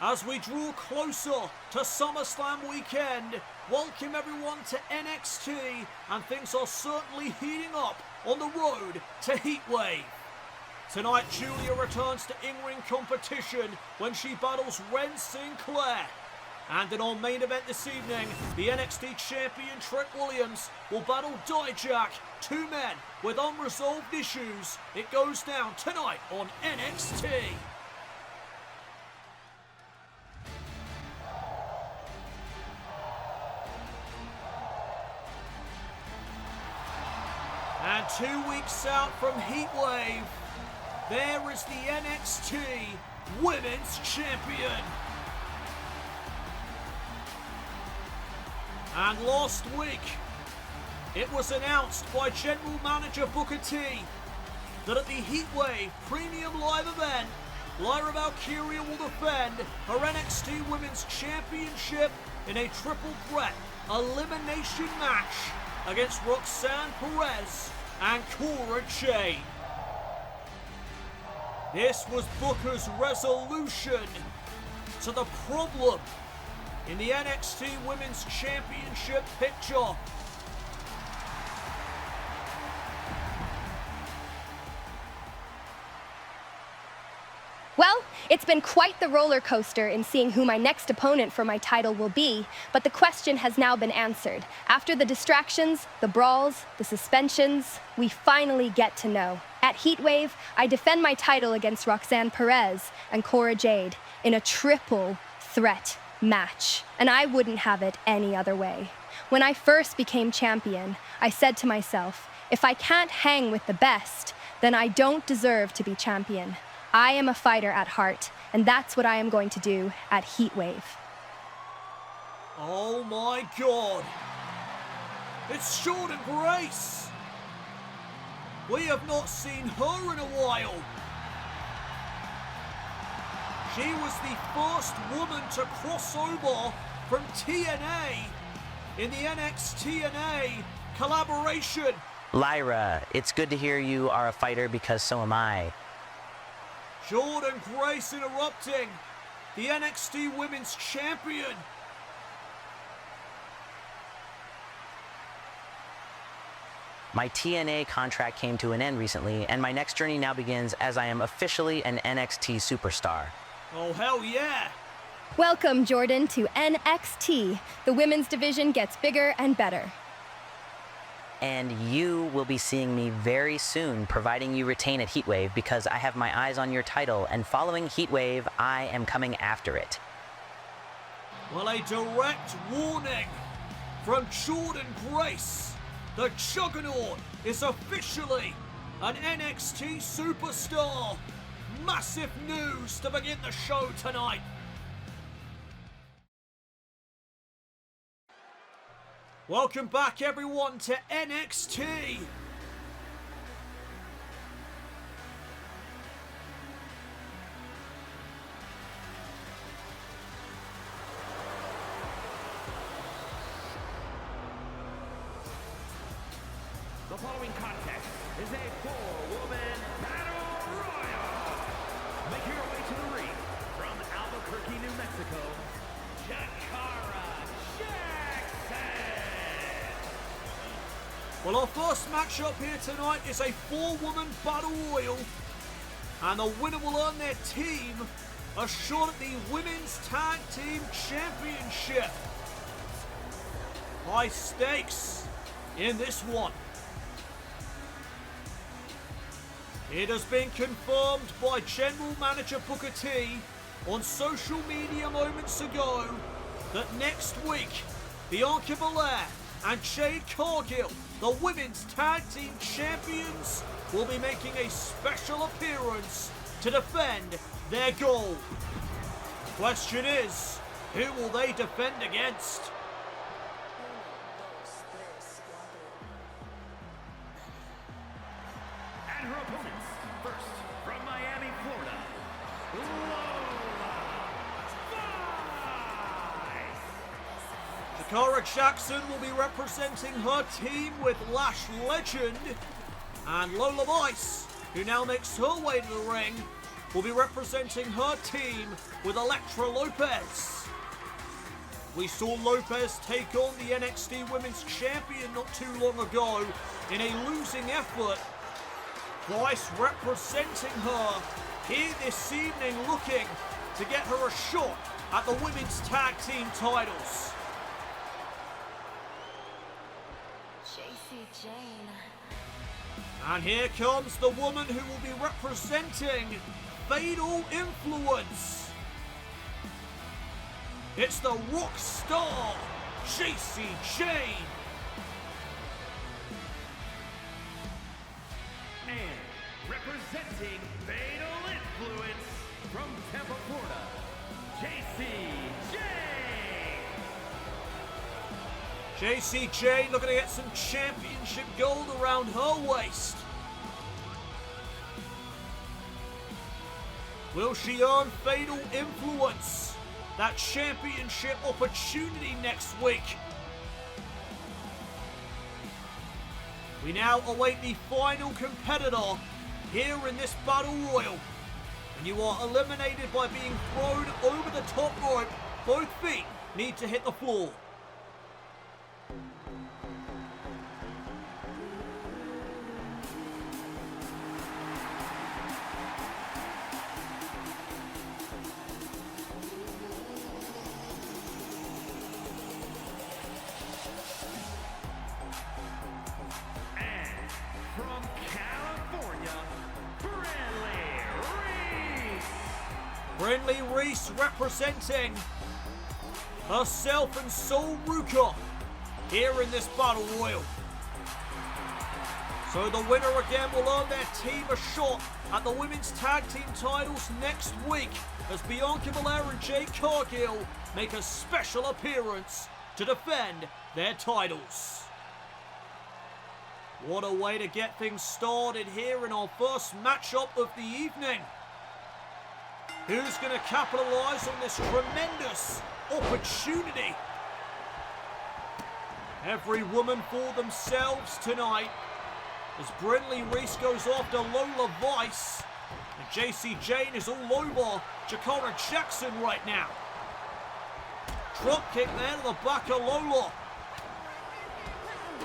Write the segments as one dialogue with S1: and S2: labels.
S1: As we draw closer to SummerSlam weekend, welcome everyone to NXT, and things are certainly heating up on the road to Heatwave. Tonight, Giulia returns to in-ring competition when she battles Wren Sinclair. And in our main event this evening, the NXT champion Trick Williams will battle Dijak, two men with unresolved issues. It goes down tonight on NXT. And 2 weeks out from Heatwave, there is the NXT Women's Champion. And last week, it was announced by General Manager Booker T that at the Heatwave Premium Live event, Lyra Valkyria will defend her NXT Women's Championship in a triple threat elimination match against Roxanne Perez and Jakara Jackson. This was Booker's resolution to the problem in the NXT Women's Championship picture.
S2: Well, it's been quite the roller coaster in seeing who my next opponent for my title will be, but the question has now been answered. After the distractions, the brawls, the suspensions, we finally get to know. At Heatwave, I defend my title against Roxanne Perez and Jakara Jackson in a triple threat match, and I wouldn't have it any other way. When I first became champion, I said to myself, if I can't hang with the best, then I don't deserve to be champion. I am a fighter at heart, and that's what I am going to do at Heatwave.
S1: Oh my God! It's Jordynne Grace! We have not seen her in a while. She was the first woman to cross over from TNA in the NXT collaboration.
S3: Lyra, it's good to hear you are a fighter because so am I.
S1: Jordynne Grace interrupting the NXT Women's Champion.
S3: My TNA contract came to an end recently, and my next journey now begins as I am officially an NXT superstar.
S1: Oh, hell yeah!
S2: Welcome, Jordynne, to NXT. The women's division gets bigger and better.
S3: And you will be seeing me very soon, providing you retain at Heatwave, because I have my eyes on your title, and following Heatwave, I am coming after it.
S1: Well, a direct warning from Jordynne Grace. The Juggernaut is officially an NXT superstar. Massive news to begin the show tonight. Welcome back, everyone, to NXT.
S4: The following contest is a four-woman battle royal. Making her way to the ring from Albuquerque, New Mexico, Jakara Jackson.
S1: Well, our first matchup here tonight is a four-woman battle royal, and the winner will earn their team a shot at the Women's Tag Team Championship. High stakes in this one. It has been confirmed by General Manager Booker T on social media moments ago that next week, Bianca Belair and Jade Cargill, the Women's Tag Team Champions, will be making a special appearance to defend their gold. Question is, who will they defend against?
S4: And her opponents, first from Miami, Florida, Lola.
S1: Jakara Jackson will be representing her team with Lash Legend, and Lola, who now makes her way to the ring, will be representing her team with Elektra Lopez. We saw Lopez take on the NXT Women's Champion not too long ago in a losing effort. Price representing her here this evening, looking to get her a shot at the Women's Tag Team titles.
S5: Jacy Jayne.
S1: And here comes the woman who will be representing Fatal Influence. It's the rock star, Jacy Jayne.
S4: And representing Fatal Influence from Tampa, Florida, Jacy Jayne.
S1: Jacy Jayne looking to get some championship gold around her waist. Will she earn Fatal Influence that championship opportunity next week? We now await the final competitor here in this Battle Royal. And you are eliminated by being thrown over the top rope. Both feet need to hit the floor.
S4: From California, Brinley Reece.
S1: Brinley Reece representing herself and Sol Ruka here in this Battle Royal. So the winner again will earn their team a shot at the Women's Tag Team titles next week as Bianca Belair and Jade Cargill make a special appearance to defend their titles. What a way to get things started here in our first matchup of the evening. Who's going to capitalize on this tremendous opportunity? Every woman for themselves tonight as Brinley Reece goes after Lola Vice. And Jacy Jayne is all over Jakara Jackson right now. Drop kick there to the back of Lola.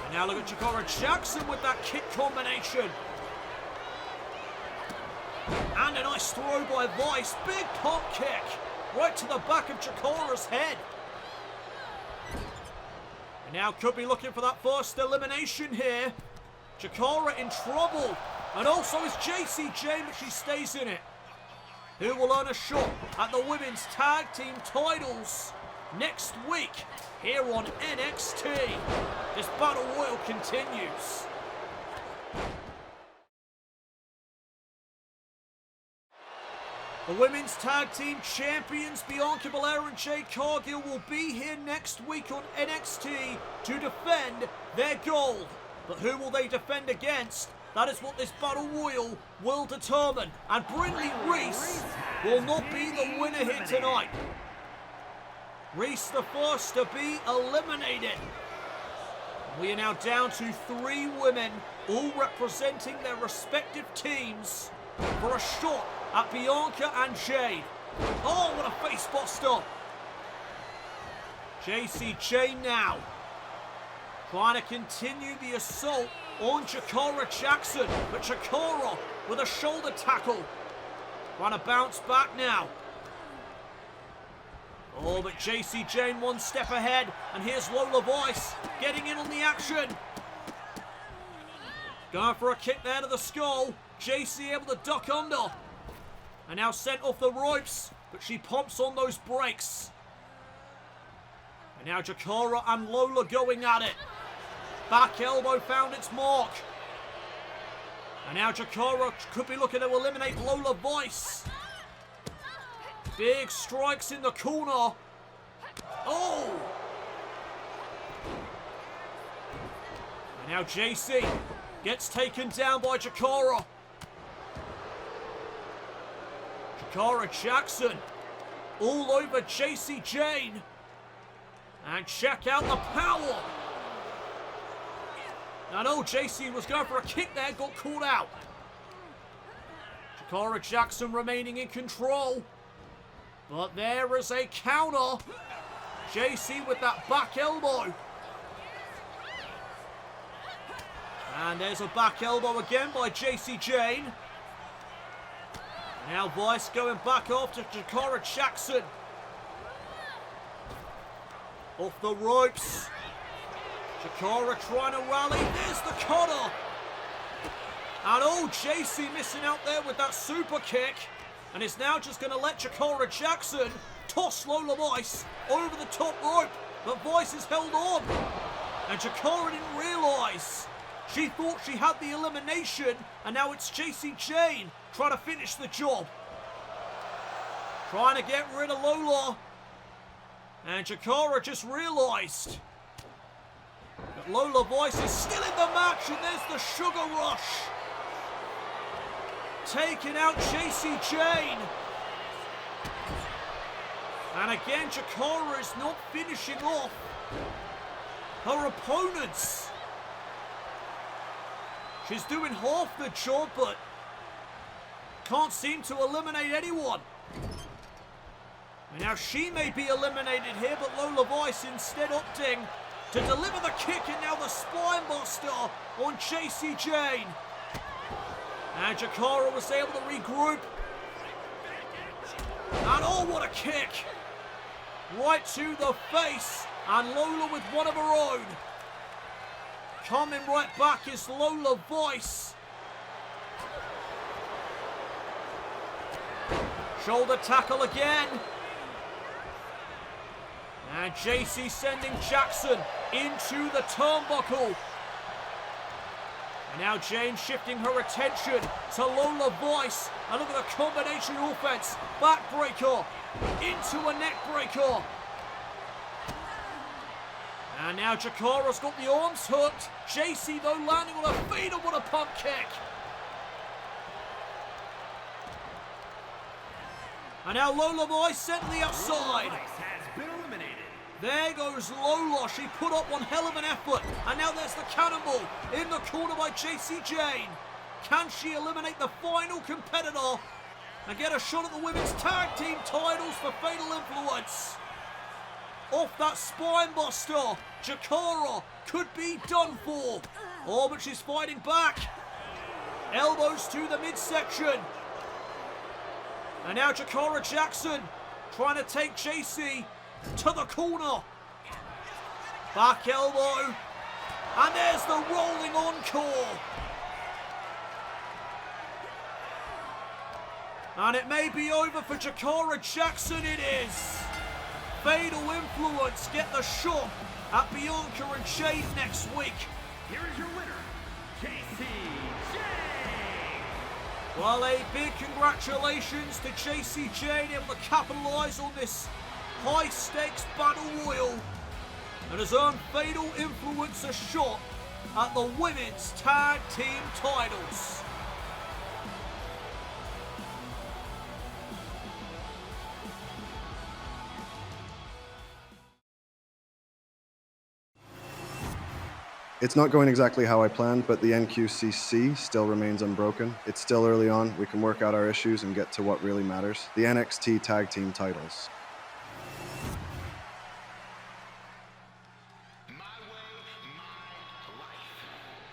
S1: And now look at Jakara Jackson with that kick combination. And a nice throw by Vice. Big pump kick right to the back of Jakara's head. And now could be looking for that first elimination here. Jakara in trouble. And also is Jacy Jayne, but she stays in it. Who will earn a shot at the Women's Tag Team titles next week here on NXT. This Battle Royal continues. The Women's Tag Team Champions Bianca Belair and Jade Cargill will be here next week on NXT to defend their gold. But who will they defend against? That is what this Battle Royal will determine. And Brinley Reece will not be the winner here tonight. Reece the first to be eliminated. We are now down to 3 women, all representing their respective teams for a shot at Bianca and Jade. Oh, what a face buster. Jacy Jayne now trying to continue the assault on Jakara Jackson, but Jakara with a shoulder tackle. Trying to bounce back now. Oh, but Jacy Jayne one step ahead, and here's Lola Vice getting in on the action. Going for a kick there to the skull. Jacy able to duck under. And now sent off the ropes, but she pumps on those brakes. And now Jakara and Lola going at it. Back elbow found its mark. And now Jakara could be looking to eliminate Lola Vice. Big strikes in the corner. Oh! And now Jacy gets taken down by Jakara. Jakara Jackson all over Jacy Jayne. And check out the power. I know Jacy was going for a kick there, got called out. Jakara Jackson remaining in control. But there is a counter. Jacy with that back elbow. And there's a back elbow again by Jacy Jayne. Now Vice going back after Jakara Jackson. Off the ropes. Jakara trying to rally. There's the cutter. And oh, Jacy missing out there with that super kick. And is now just going to let Jakara Jackson toss Lola Vice over the top rope. But Vice is held on. And Jakara didn't realise. She thought she had the elimination. And now it's Jacy Jayne trying to finish the job. Trying to get rid of Lola. And Jakara just realised that Lola Vice is still in the match. And there's the sugar rush. Taking out Jacy Jayne. And again, Jakara is not finishing off her opponents. She's doing half the job, but can't seem to eliminate anyone. And now she may be eliminated here, but Lola Vice instead opting to deliver the kick, and now the spine buster on Jacy Jayne. And Jakara was able to regroup. And oh, what a kick. Right to the face. And Lola with one of her own. Coming right back is Lola Vice. Shoulder tackle again. And Jacy sending Jackson into the turnbuckle. And now Jayne shifting her attention to Lola Vice. And look at the combination offense. Backbreaker into a neckbreaker. And now Jakara's got the arms hooked. Jacy though landing on a fader with a pump kick. And now Lola Vice sent to the outside.
S4: Lola Vice has been eliminated.
S1: There goes Lola. She put up one hell of an effort. And now there's the cannonball in the corner by Jacy Jayne. Can she eliminate the final competitor and get a shot at the women's tag team titles for Fatal Influence? Off that spine buster, Jakara could be done for. Oh, but she's fighting back. Elbows to the midsection. And now Jakara Jackson trying to take Jacy to the corner. Back elbow. And there's the rolling encore. And it may be over for Jakara Jackson, it is. Fatal Influence get the shot at Bianca and Jade next week.
S4: Here is your winner, Jacy Jayne.
S1: Well, a big congratulations to Jacy Jayne, able to capitalise on this high-stakes battle royal and has earned Fatal Influence a shot at the women's tag team titles.
S6: It's not going exactly how I planned, but the NQCC still remains unbroken. It's still early on. We can work out our issues and get to what really matters. The NXT Tag Team titles.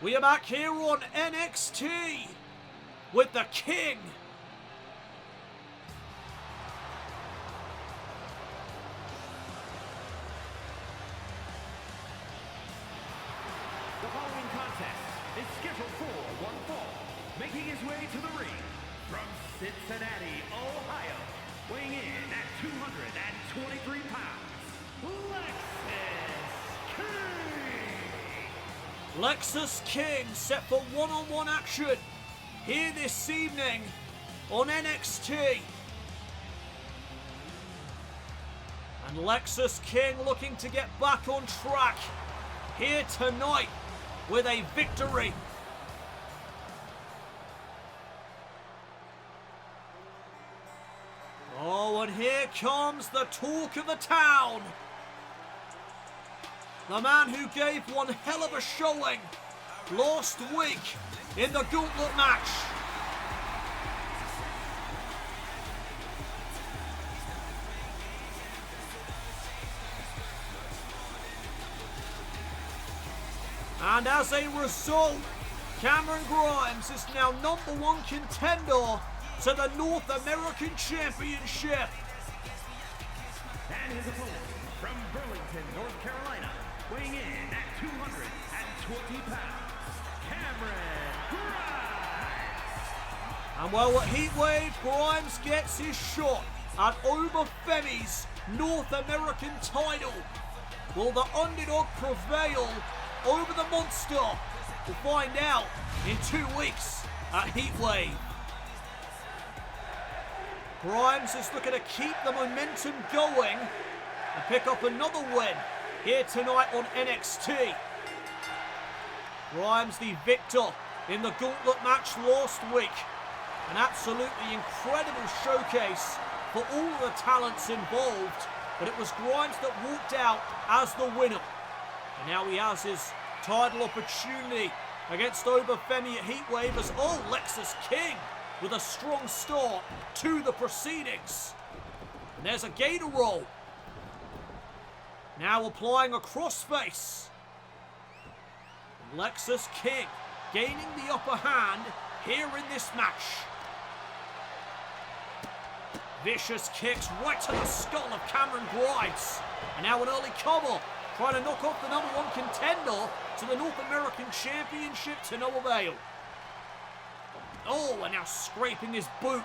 S1: We are back here on NXT with the King.
S4: The following contest is scheduled for one fall. Making his way to the ring from Cincinnati, Ohio, weighing in at 223 pounds,
S1: Lexus King set for one-on-one action here this evening on NXT. And Lexus King looking to get back on track here tonight with a victory. Oh, and here comes the talk of the town. The man who gave one hell of a showing last week in the gauntlet match. And as a result, Cameron Grimes is now #1 contender to the North American Championship.
S4: And his opponent from Burlington, North Carolina, weighing in at 220 pounds, Cameron Grimes.
S1: And well, at Heatwave, Grimes gets his shot at Oba Femi's North American title. Will the underdog prevail over the monster? We'll find out in 2 weeks at Heatwave. Grimes is looking to keep the momentum going and pick up another win here tonight on NXT. Grimes, the victor in the gauntlet match last week. An absolutely incredible showcase for all the talents involved, but it was Grimes that walked out as the winner. And now he has his title opportunity against Oba Femi at Heatwave as Lexis King with a strong start to the proceedings. And there's a gator roll. Now applying a crossface. Lexis King gaining the upper hand here in this match. Vicious kicks right to the skull of Cameron Grimes. And now an early cover, trying to knock off the #1 contender to the North American Championship to no avail. And now scraping his boot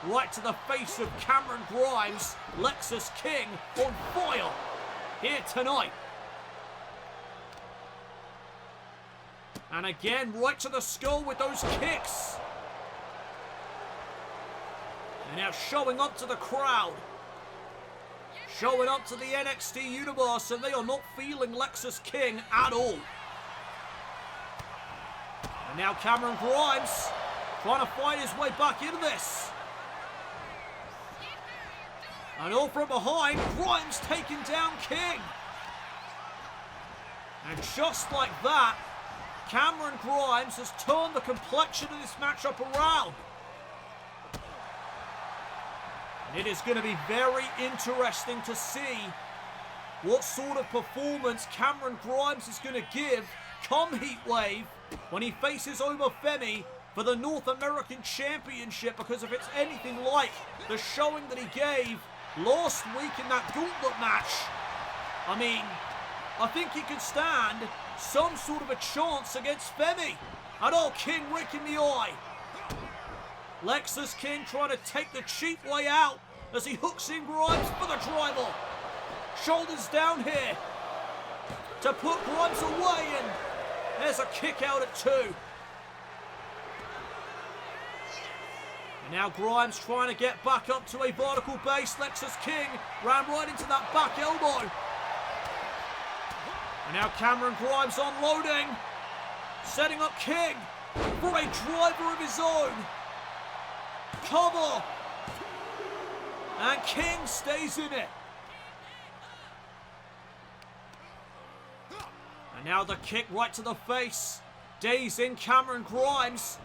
S1: right to the face of Cameron Grimes. Lexis King on fire here tonight. And again, right to the skull with those kicks. And now showing up to the crowd. Showing up to the NXT universe, and they are not feeling Lexis King at all. And now Cameron Grimes trying to fight his way back into this. And all from behind, Grimes taking down King. And just like that, Cameron Grimes has turned the complexion of this matchup around. And it is going to be very interesting to see what sort of performance Cameron Grimes is going to give come Heatwave when he faces Oba Femi for the North American Championship, because if it's anything like the showing that he gave last week in that gauntlet match, I mean, I think he could stand some sort of a chance against Femi. And King raking the eye. Lexis King trying to take the cheap way out as he hooks in Grimes for the driver. Shoulders down here to put Grimes away, and there's a kick out at 2. And now Grimes trying to get back up to a vertical base. Lexis King ran right into that back elbow. And now Cameron Grimes unloading, setting up King for a driver of his own. Cover. And King stays in it. And now the kick right to the face. Dazing Cameron Grimes.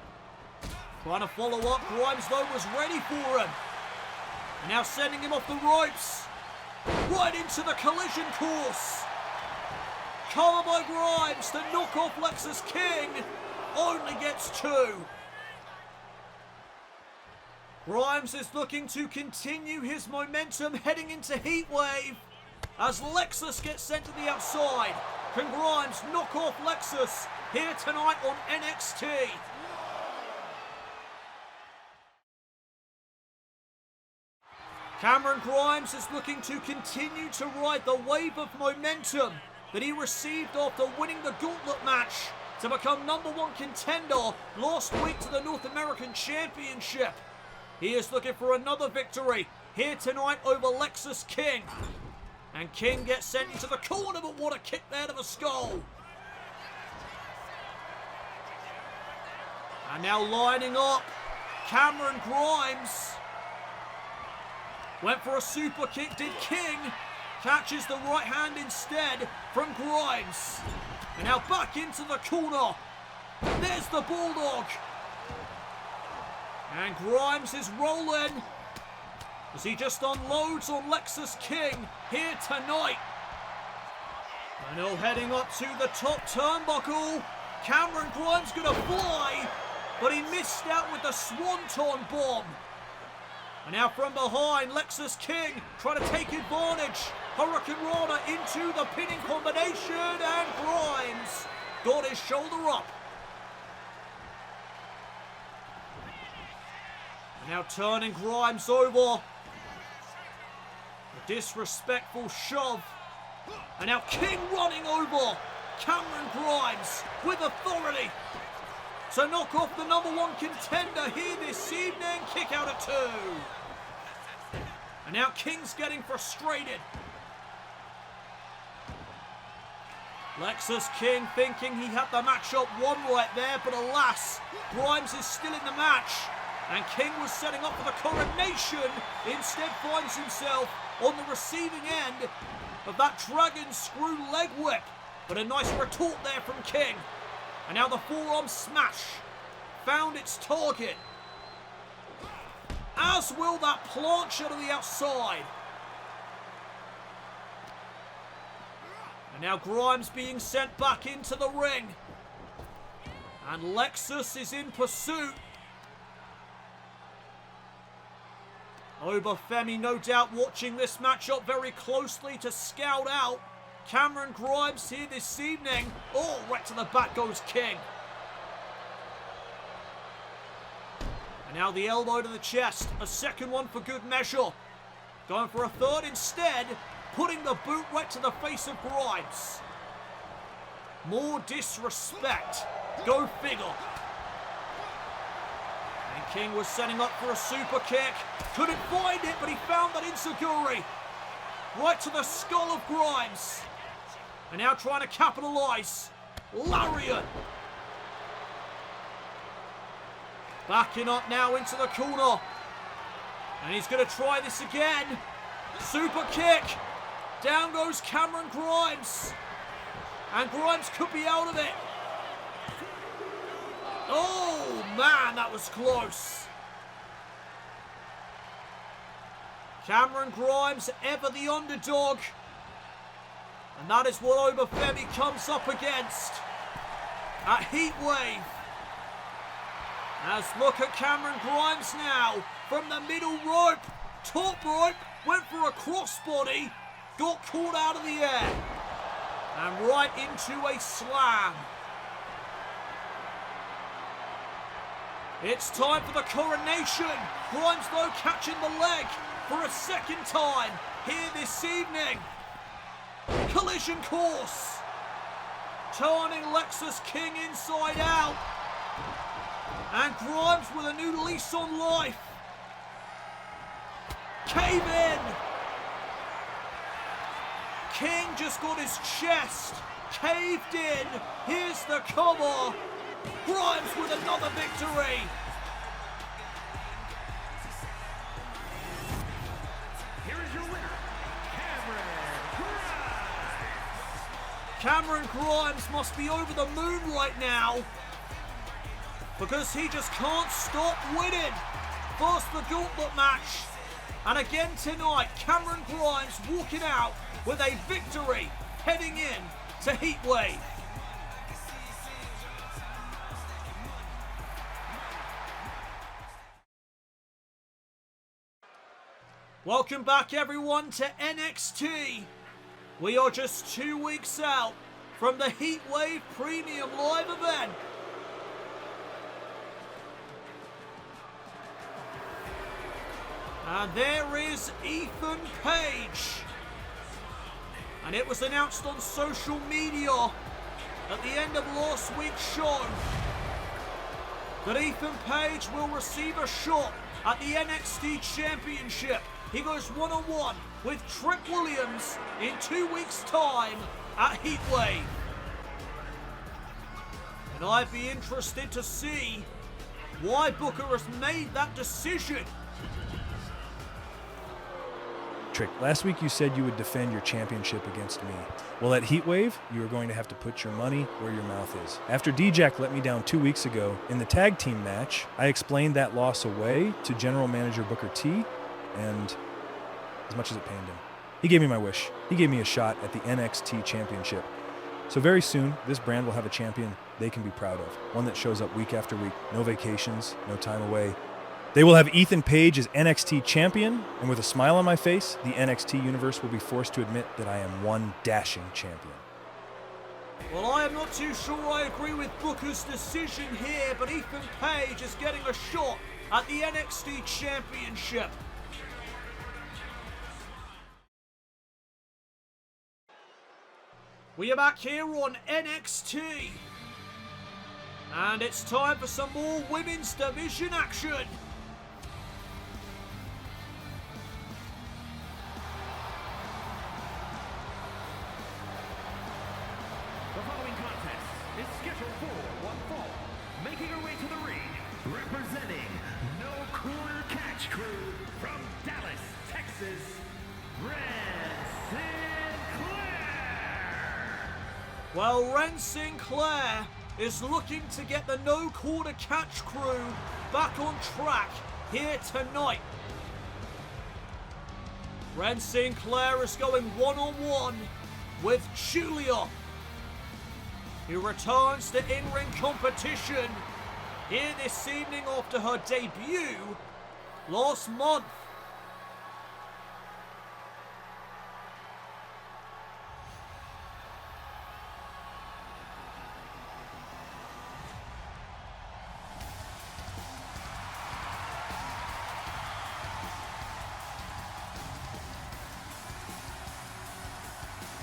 S1: Trying to follow up. Grimes, though, was ready for him. And now sending him off the ropes. Right into the collision course. Cover by Grimes to knock off Lexis King. Only gets 2. Grimes is looking to continue his momentum heading into Heatwave as Lexis gets sent to the outside. Can Grimes knock off Lexis here tonight on NXT? Cameron Grimes is looking to continue to ride the wave of momentum that he received after winning the gauntlet match to become #1 contender last week to the North American Championship. He is looking for another victory here tonight over Lexis King. And King gets sent into the corner, but what a kick there to the skull. And now lining up, Cameron Grimes. Went for a super kick, did King. Catches the right hand instead from Grimes. And now back into the corner. There's the Bulldog. And Grimes is rolling as he just unloads on Lexis King here tonight. And now heading up to the top turnbuckle. Cameron Grimes gonna fly, but he missed out with the Swanton bomb. And now from behind, Lexus King trying to take advantage. Hurricane Rana into the pinning combination, and Grimes got his shoulder up. And now turning Grimes over. A disrespectful shove. And now King running over Cameron Grimes with authority to knock off the #1 contender here this evening. Kick out at 2. And now King's getting frustrated. Lexus King thinking he had the matchup won right there, but alas, Grimes is still in the match. And King was setting up for the coronation, instead finds himself on the receiving end of that dragon screw leg whip. But a nice retort there from King. And now the forearm smash found its target. As will that plancha to the outside. And now Grimes being sent back into the ring. And Lexus is in pursuit. Oba Femi no doubt watching this matchup very closely to scout out Cameron Grimes here this evening. Oh, right to the back goes King. And now the elbow to the chest. A second one for good measure. Going for a third instead. Putting the boot right to the face of Grimes. More disrespect. Go figure. And King was setting up for a super kick. Couldn't find it, but he found that enziguri. Right to the skull of Grimes. And now trying to capitalise. Lariat. Backing up now into the corner. And he's going to try this again. Super kick. Down goes Cameron Grimes. And Grimes could be out of it. Oh, man, that was close. Cameron Grimes, ever the underdog. And that is what Oba Femi comes up against at Heatwave. As look at Cameron Grimes now from the middle rope. Top rope, went for a crossbody, got caught out of the air. And right into a slam. It's time for the coronation. Grimes though catching the leg for a second time here this evening. Collision course. Turning Lexus King inside out. And Grimes with a new lease on life. Cave in. King just got his chest caved in. Here's the cover. Grimes with another victory.
S4: Here is your winner,
S1: Cameron Grimes must be over the moon right now, because he just can't stop winning. First the gauntlet match, and again tonight, Cameron Grimes walking out with a victory, heading in to Heatwave. Welcome back everyone to NXT. We are just 2 weeks out from the Heatwave Premium Live event. And there is Ethan Page. And it was announced on social media at the end of last week's show that Ethan Page will receive a shot at the NXT Championship. He goes one-on-one with Trick Williams in 2 weeks' time at Heatwave. And I'd be interested to see why Booker has made that decision.
S7: Trick, last week you said you would defend your championship against me. Well, at Heatwave, you are going to have to put your money where your mouth is. After Dijak let me down 2 weeks ago in the tag team match, I explained that loss away to General Manager Booker T, and as much as it pained him, He gave me my wish. He gave me a shot at the NXT Championship. So very soon, this brand will have a champion they can be proud of. One that shows up week after week. No vacations, no time away. They will have Ethan Page as NXT champion, and with a smile on my face, the NXT universe will be forced to admit that I am one dashing champion.
S1: Well, I am not too sure I agree with Booker's decision here, but Ethan Page is getting a shot at the NXT Championship. We are back here on NXT. And it's time for some more women's division action.
S4: The following contest is scheduled for one fall. Making her way to the ring, representing No Corner Catch Crew from Dallas, Texas, Wren Sinclair.
S1: Well, Wren Sinclair is looking to get the No Corner Catch Crew back on track here tonight. Wren Sinclair is going one-on-one with Giulia, who returns to in-ring competition here this evening after her debut last month.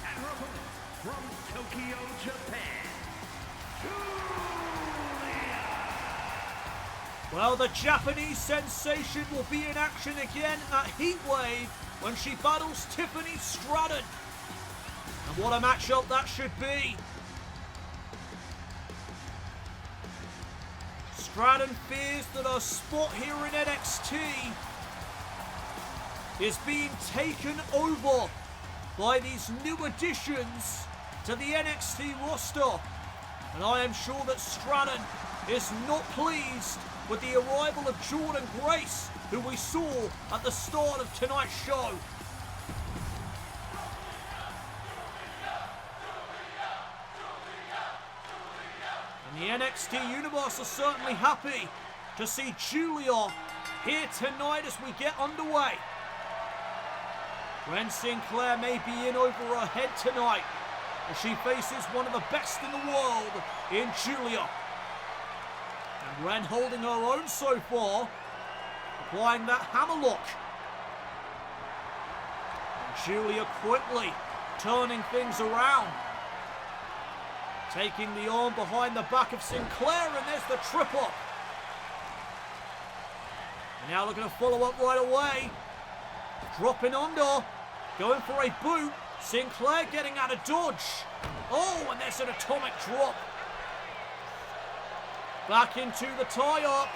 S4: And her opponent from Tokyo, Japan, Giulia.
S1: Well, the Japanese sensation will be in action again at Heatwave when she battles Tiffany Stratton. And what a matchup that should be. Stratton fears that her spot here in NXT is being taken over by these new additions to the NXT roster. And I am sure that Stratton is not pleased with the arrival of Jordynne Grace, who we saw at the start of tonight's show. And the NXT universe are certainly happy to see Giulia here tonight as we get underway. Wren Sinclair may be in over her head tonight as she faces one of the best in the world in Giulia. And Wren holding her own so far, applying that hammerlock. And Giulia quickly turning things around, taking the arm behind the back of Sinclair, and there's the trip up. And now looking to follow up right away. Dropping under, going for a boot. Sinclair getting out of dodge. Oh, and there's an atomic drop. Back into the tie-up.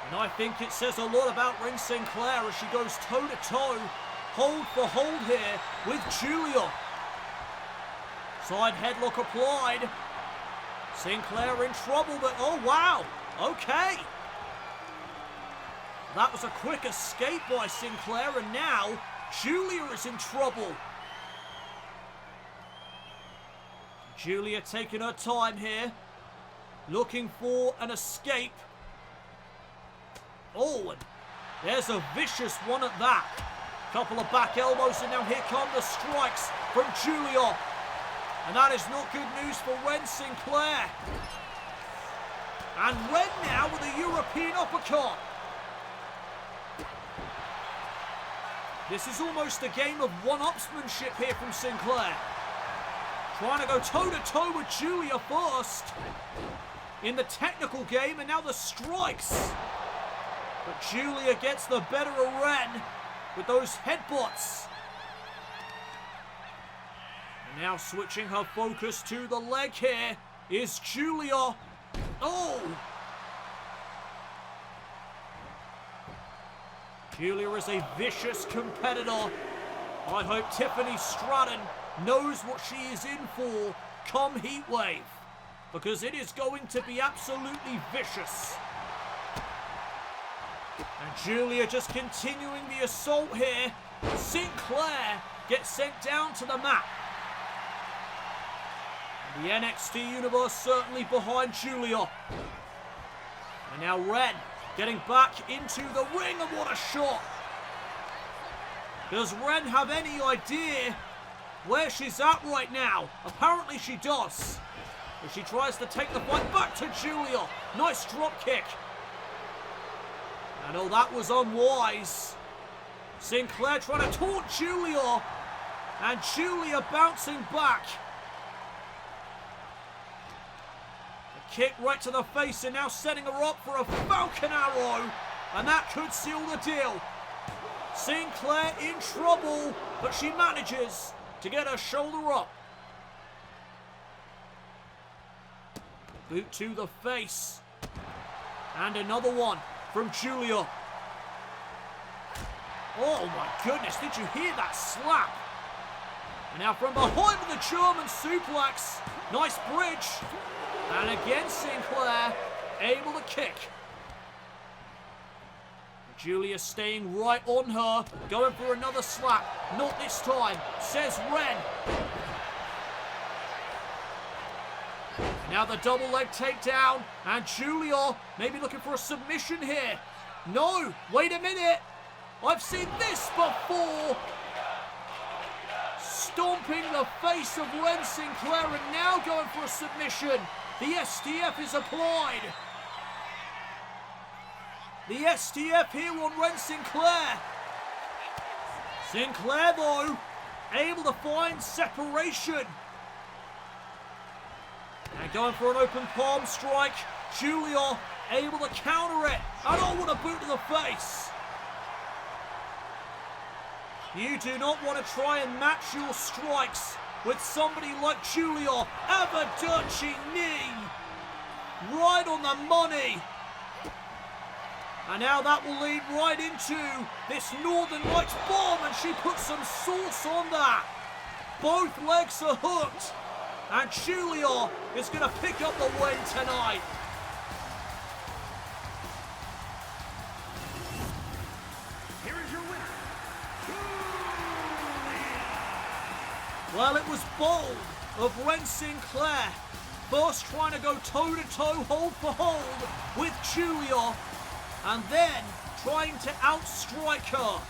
S1: And I think it says a lot about Wren Sinclair as she goes toe-to-toe, hold for hold here with Giulia. Side headlock applied. Sinclair in trouble, but oh wow, okay. That was a quick escape by Sinclair, and now Giulia is in trouble. Giulia taking her time here, looking for an escape. Oh, and there's a vicious one at that. Couple of back elbows, and now here come the strikes from Giulia. And that is not good news for Wren Sinclair. And Wren now with a European uppercut. This is almost a game of one-upsmanship here from Sinclair. Trying to go toe-to-toe with Giulia first in the technical game, and now the strikes. But Giulia gets the better of Wren with those headbutts. And now switching her focus to the leg here is Giulia. Oh! Giulia is a vicious competitor. I hope Tiffany Stratton knows what she is in for come Heatwave, because it is going to be absolutely vicious. And Giulia just continuing the assault here. Sinclair gets sent down to the mat. The NXT Universe certainly behind Giulia. And now Wren getting back into the ring, and what a shot. Does Wren have any idea where she's at right now? Apparently she does. As she tries to take the fight back to Giulia. Nice drop kick. And oh, that was unwise. Sinclair trying to taunt Giulia. And Giulia bouncing back. Kick right to the face, and now setting her up for a Falcon Arrow, and that could seal the deal. Sinclair in trouble, but she manages to get her shoulder up. Boot to the face, and another one from Giulia. Oh my goodness, did you hear that slap? And now from behind with the German suplex. Nice bridge. And again Sinclair able to kick. Giulia staying right on her. Going for another slap. Not this time, says Wren. Now the double leg takedown. And Giulia maybe looking for a submission here. No, wait a minute. I've seen this before. Stomping the face of Wren Sinclair, and now going for a submission. The STF is applied. The STF here on Wren Sinclair. Sinclair, though, able to find separation. And going for an open palm strike. Giulia able to counter it. I don't want a boot to the face. You do not want to try and match your strikes with somebody like Giulia. Avaduchi knee. Right on the money. And now that will lead right into this Northern Lights bomb, and she puts some sauce on that. Both legs are hooked. And Giulia is going to pick up the win tonight. Well, it was bold of Wren Sinclair. First trying to go toe-to-toe, hold for hold with Giulia, and then trying to outstrike her.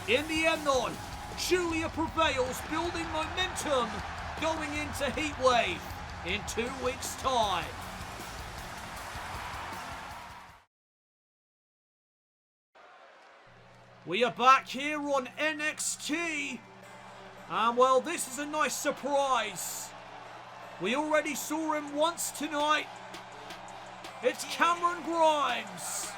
S1: In the end, though, Giulia prevails, building momentum going into Heatwave in 2 weeks' time. We are back here on NXT. And well, this is a nice surprise. We already saw him once tonight. It's Cameron Grimes.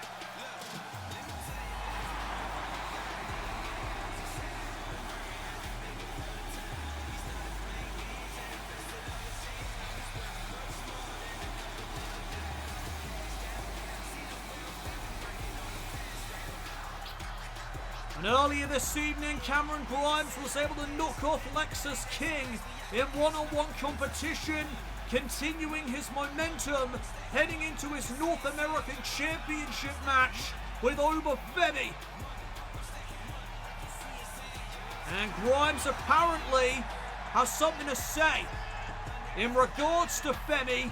S1: And earlier this evening, Cameron Grimes was able to knock off Lexus King in one-on-one competition, continuing his momentum, heading into his North American Championship match with Oba Femi. And Grimes apparently has something to say in regards to Femi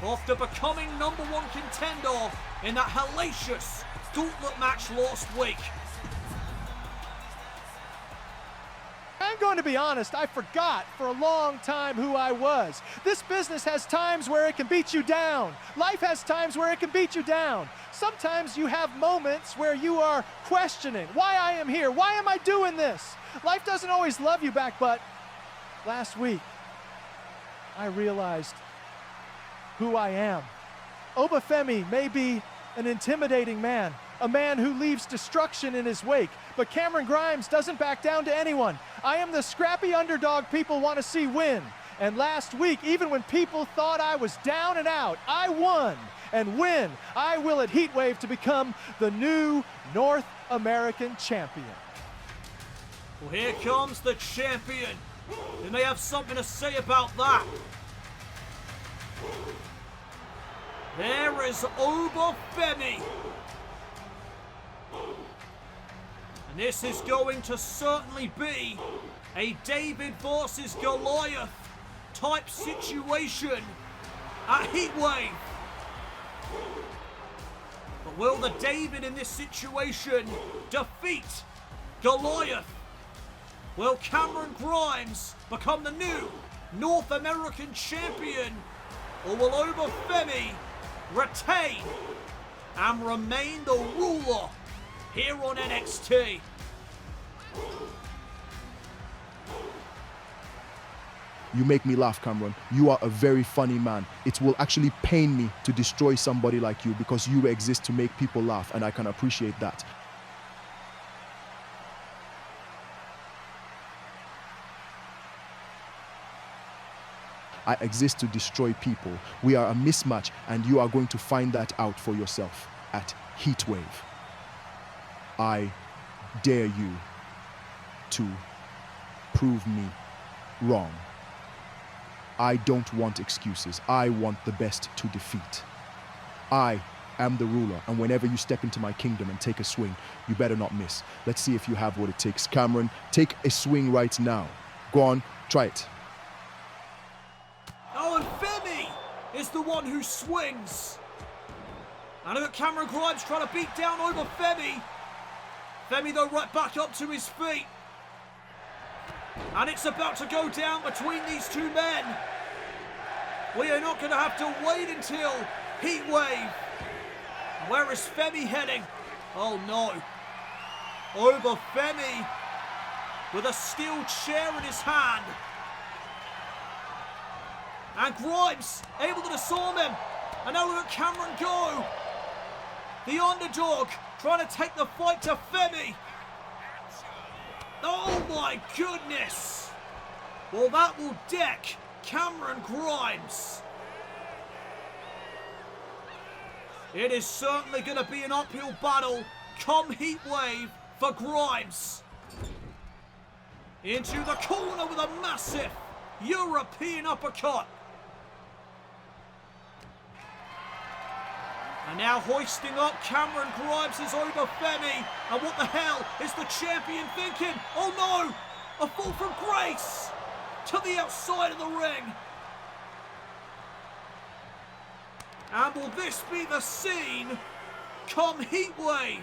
S1: after becoming #1 contender in that hellacious gauntlet match last week.
S8: I'm going to be honest, I forgot for a long time who I was. This business has times where it can beat you down. Life has times where it can beat you down. Sometimes you have moments where you are questioning why I am here. Why am I doing this? Life doesn't always love you back, but last week, I realized who I am. Oba Femi may be an intimidating man, a man who leaves destruction in his wake, but Cameron Grimes doesn't back down to anyone. I am the scrappy underdog people want to see win. And last week, even when people thought I was down and out, I won. And win, I will at Heatwave to become the new North American champion.
S1: Well, here comes the champion. He may have something to say about that. There is Oba Femi. And This is going to certainly be a David versus Goliath type situation at Heatwave. But will the David in this situation defeat Goliath? Will Cameron Grimes become the new North American champion? Or will Oba Femi retain and remain the ruler here on NXT?
S9: You make me laugh, Cameron. You are a very funny man. It will actually pain me to destroy somebody like you because you exist to make people laugh, and I can appreciate that. I exist to destroy people. We are a mismatch, and you are going to find that out for yourself at Heatwave. I dare you to prove me wrong. I don't want excuses. I want the best to defeat. I am the ruler, and whenever you step into my kingdom and take a swing, you better not miss. Let's see if you have what it takes. Cameron, take a swing right now. Go on, try it.
S1: Oh, and Femi is the one who swings. And look at Cameron Grimes trying to beat down Oba Femi. Femi, though, right back up to his feet. And it's about to go down between these two men. We are not going to have to wait until Heatwave. Where is Femi heading? Oh no. Oba Femi with a steel chair in his hand. And Grimes able to disarm him. And now look at Cameron go. The underdog trying to take the fight to Femi. Oh my goodness! Well, that will deck Cameron Grimes. It is certainly going to be an uphill battle come Heatwave for Grimes. Into the corner with a massive European uppercut. And now hoisting up Cameron Grimes is Oba Femi. And what the hell is the champion thinking? Oh no! A fall from Grace to the outside of the ring. And will this be the scene come Heatwave?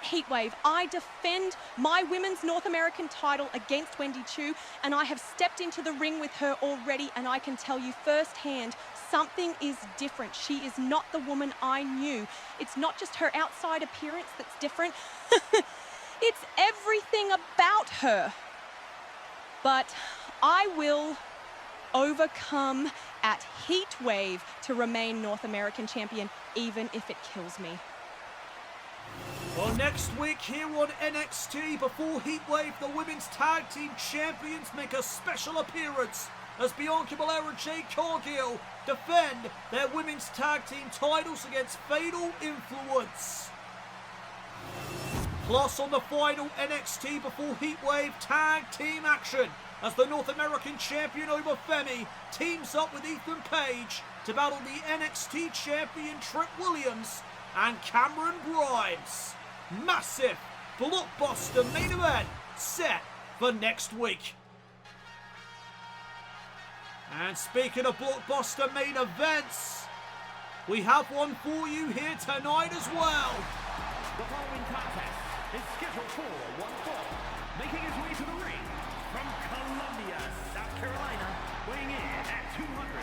S10: Heatwave, I defend my women's North American title against Wendy Choo, and I have stepped into the ring with her already, and I can tell you firsthand, something is different. She is not the woman I knew. It's not just her outside appearance that's different. It's everything about her. But I will overcome at Heatwave to remain North American champion, even if it kills me.
S1: Well, next week here on NXT, before Heatwave, the Women's Tag Team Champions make a special appearance as Bianca Belair and Jade Cargill defend their Women's Tag Team titles against Fatal Influence. Plus, on the final NXT before Heatwave Tag Team action, as the North American Champion Oba Femi teams up with Ethan Page to battle the NXT Champion Trick Williams and Cameron Grimes. Massive blockbuster main event set for next week. And speaking of blockbuster main events, we have one for you here tonight as well.
S4: The following contest is scheduled for one fall, making his way to the ring from Columbia, South Carolina, weighing in at 205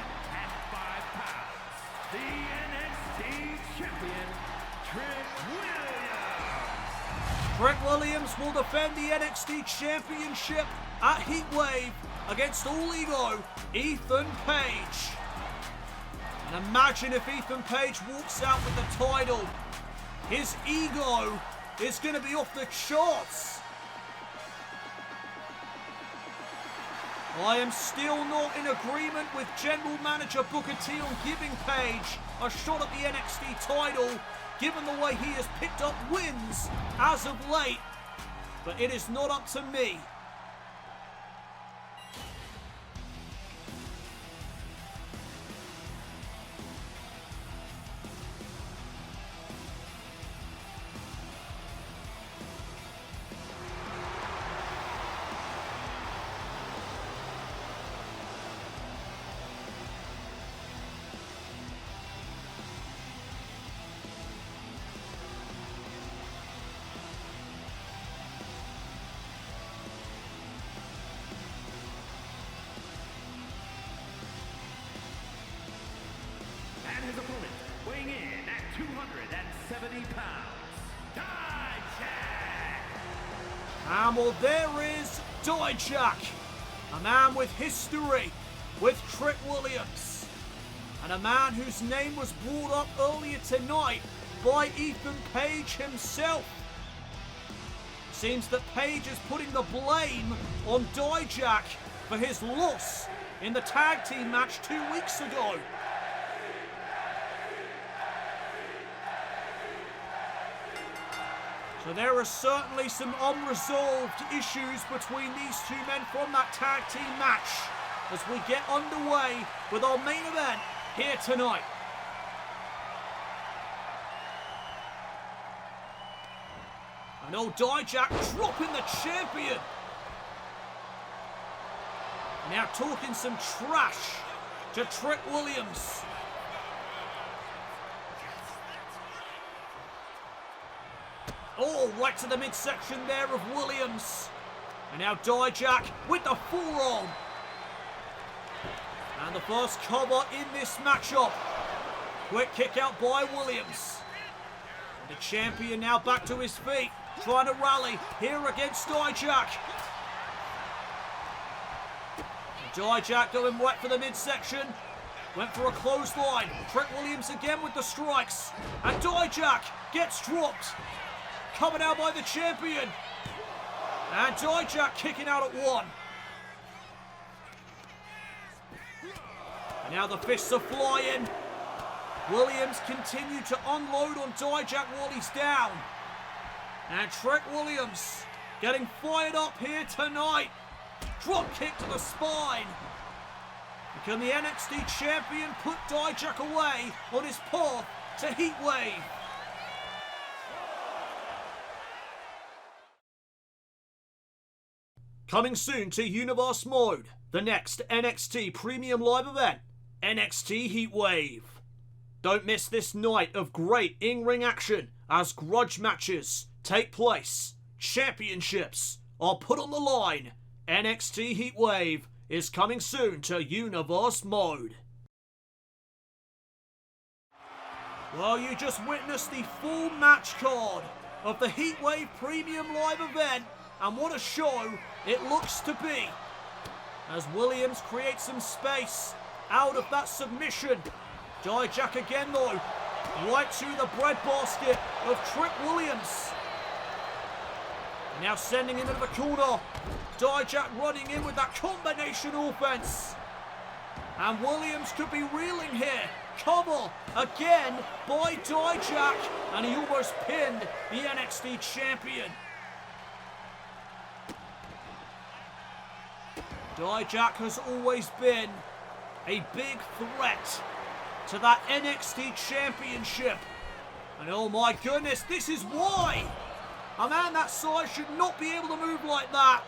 S4: pounds, the NXT champion, Trick Williams.
S1: Trick Williams will defend the NXT Championship at Heatwave against All Ego, Ethan Page. And imagine if Ethan Page walks out with the title. His ego is going to be off the charts. I am still not in agreement with General Manager Booker T on giving Page a shot at the NXT title, given the way he has picked up wins as of late. But it is not up to me.
S4: opponent, weighing in at 270 pounds, Dijak!
S1: And well, there is Dijak, a man with history with Trick Williams, and a man whose name was brought up earlier tonight by Ethan Page himself. Seems that Page is putting the blame on Dijak for his loss in the tag team match 2 weeks ago. So there are certainly some unresolved issues between these two men from that tag team match as we get underway with our main event here tonight. And old Dijak dropping the champion. Now talking some trash to Trick Williams. Oh, right to the midsection there of Williams. And now Dijak with the forearm. And the first cover in this matchup. Quick kick out by Williams. And the champion now back to his feet, trying to rally here against Dijak. Dijak going right for the midsection. Went for a clothesline. Trick Williams again with the strikes. And Dijak gets dropped. Coming out by the champion. And Dijak kicking out at one. And now the fists are flying. Williams continued to unload on Dijak while he's down. And Trick Williams getting fired up here tonight. Drop kick to the spine. And can the NXT champion put Dijak away on his path to Heatwave? Coming soon to Universe Mode, the next NXT Premium Live event, NXT Heatwave. Don't miss this night of great in-ring action as grudge matches take place. Championships are put on the line. NXT Heatwave is coming soon to Universe Mode. Well, you just witnessed the full match card of the Heatwave Premium Live event, and what a show it looks to be. As Williams creates some space out of that submission. Dijak again though, right to the breadbasket of Trick Williams. Now sending him into the corner. Dijak running in with that combination offense. And Williams could be reeling here. Cover again by Dijak. And he almost pinned the NXT champion. Dijak has always been a big threat to that NXT championship. And oh my goodness, this is why. A man that size should not be able to move like that.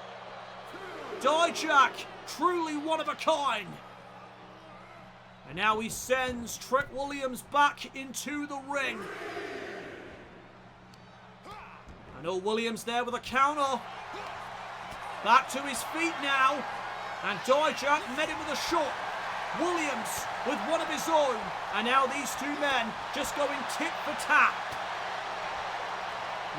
S1: Dijak, truly one of a kind. And now he sends Trick Williams back into the ring. And oh, Williams there with a counter. Back to his feet now. And Dijak met him with a shot. Williams with one of his own. And now these two men just going tit for tat.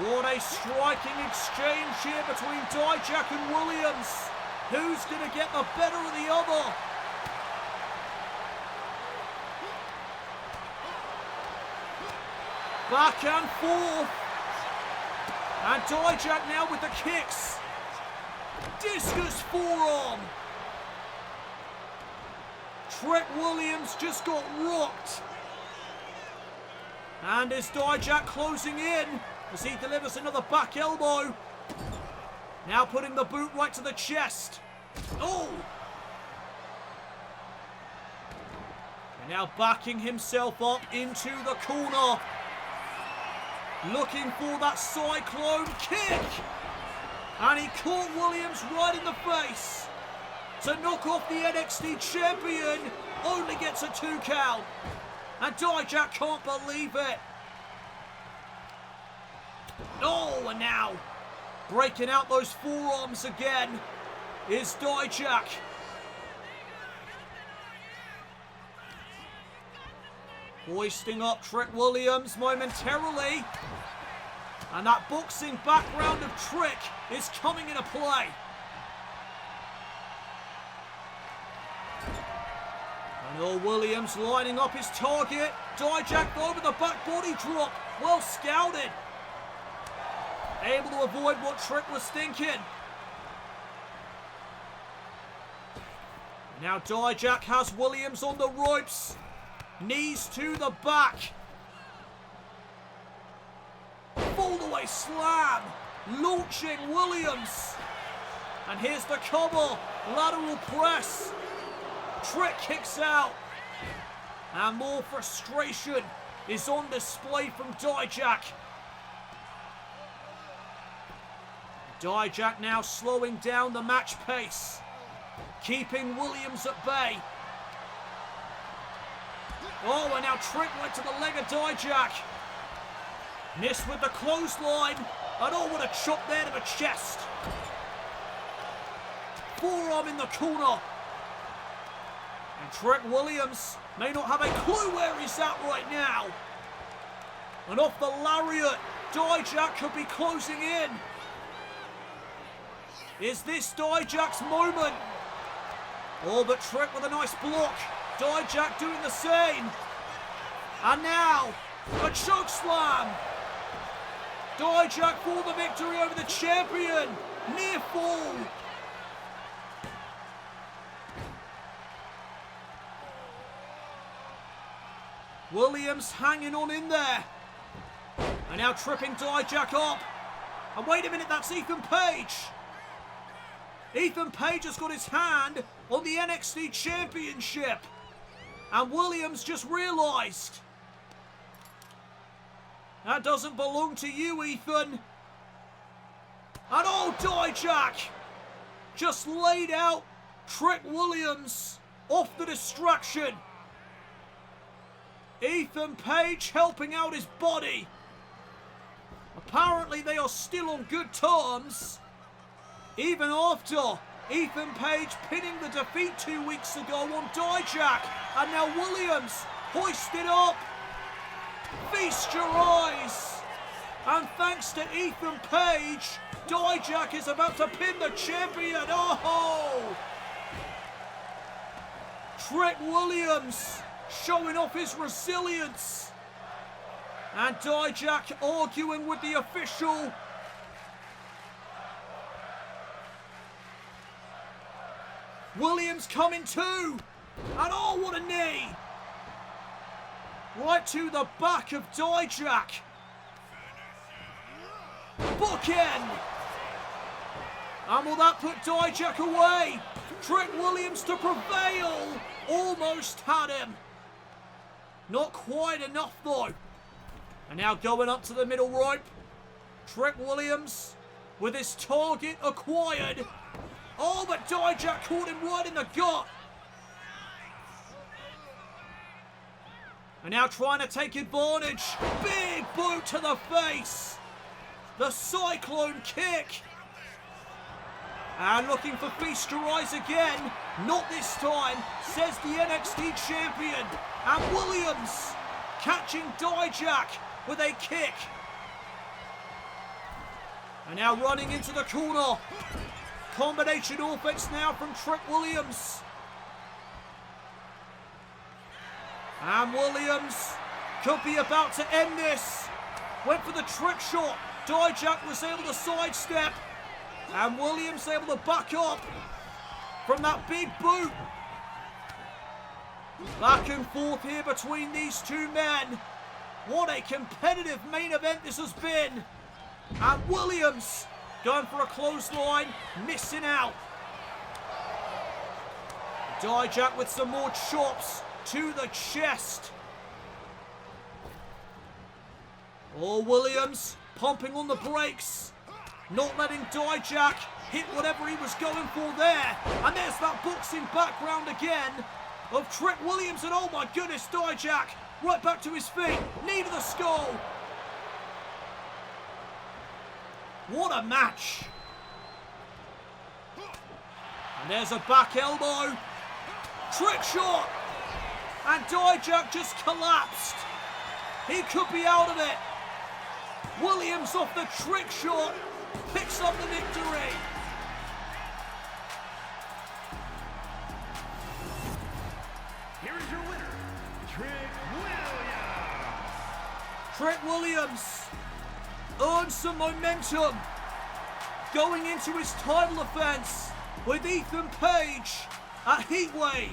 S1: What a striking exchange here between Dijak and Williams. Who's going to get the better of the other? Back and forth. And Dijak now with the kicks. Discus forearm. Trick Williams just got rocked. And is Dijak closing in as he delivers another back elbow. Now putting the boot right to the chest. Oh! And now backing himself up into the corner. Looking for that cyclone kick. And he caught Williams right in the face. To knock off the NXT champion, only gets a 2 count. And Dijak can't believe it. Oh, and now breaking out those forearms again is Dijak. Hoisting up Trick Williams momentarily. And that boxing background of Trick is coming into play. And Williams lining up his target. Dijak over the back body drop. Well scouted. Able to avoid what Trick was thinking. Now Dijak has Williams on the ropes. Knees to the back. Fall-away slam. Launching Williams. And here's the cover. Lateral press. Trick kicks out. And more frustration is on display from Dijak. Dijak now slowing down the match pace. Keeping Williams at bay. Oh, and now Trick went to the leg of Dijak. Missed with the clothesline. And oh, what a chop there to the chest. Forearm in the corner. And Trick Williams may not have a clue where he's at right now. And off the lariat, Dijak could be closing in. Is this Dijak's moment? Oh, but Trick with a nice block. Dijak doing the same. And now, a choke slam. Dijak for the victory over the champion. Near fall. Williams hanging on in there. And now tripping Dijak up. And wait a minute, that's Ethan Page. Ethan Page has got his hand on the NXT Championship. And Williams just realised. That doesn't belong to you, Ethan. And oh, Dijak just laid out Trick Williams off the distraction. Ethan Page helping out his body. Apparently they are still on good terms. Even after Ethan Page pinning the defeat 2 weeks ago on Dijak. And now Williams hoisted up. Feast your eyes. And thanks to Ethan Page, Dijak is about to pin the champion. Oh! Trick Williams showing off his resilience. And Dijak arguing with the official. Williams coming too. And oh, what a knee. Right to the back of Dijak. Bookend. And will that put Dijak away? Trick Williams to prevail. Almost had him. Not quite enough though. And now going up to the middle rope. Trick Williams with his target acquired. Oh, but Dijak caught him right in the gut. And now trying to take advantage. Big boot to the face. The cyclone kick. And looking for feast your eyes again. Not this time, says the NXT champion. And Williams catching Dijak with a kick. And now running into the corner. Combination offense now from Trick Williams. And Williams could be about to end this. Went for the trick shot. Dijak was able to sidestep. And Williams able to back up from that big boot. Back and forth here between these two men. What a competitive main event this has been. And Williams going for a clothesline, missing out. Dijak with some more chops to the chest. Oh, Williams pumping on the brakes. Not letting Dijak hit whatever he was going for there. And there's that boxing background again of Trick Williams. And oh my goodness, Dijak right back to his feet. Knee to the skull. What a match. And there's a back elbow. Trick shot. And Dijak just collapsed. He could be out of it. Williams off the trick shot picks up the victory.
S4: Here is your winner, Trick Williams.
S1: Trick Williams earns some momentum going into his title defense with Ethan Page at Heatwave.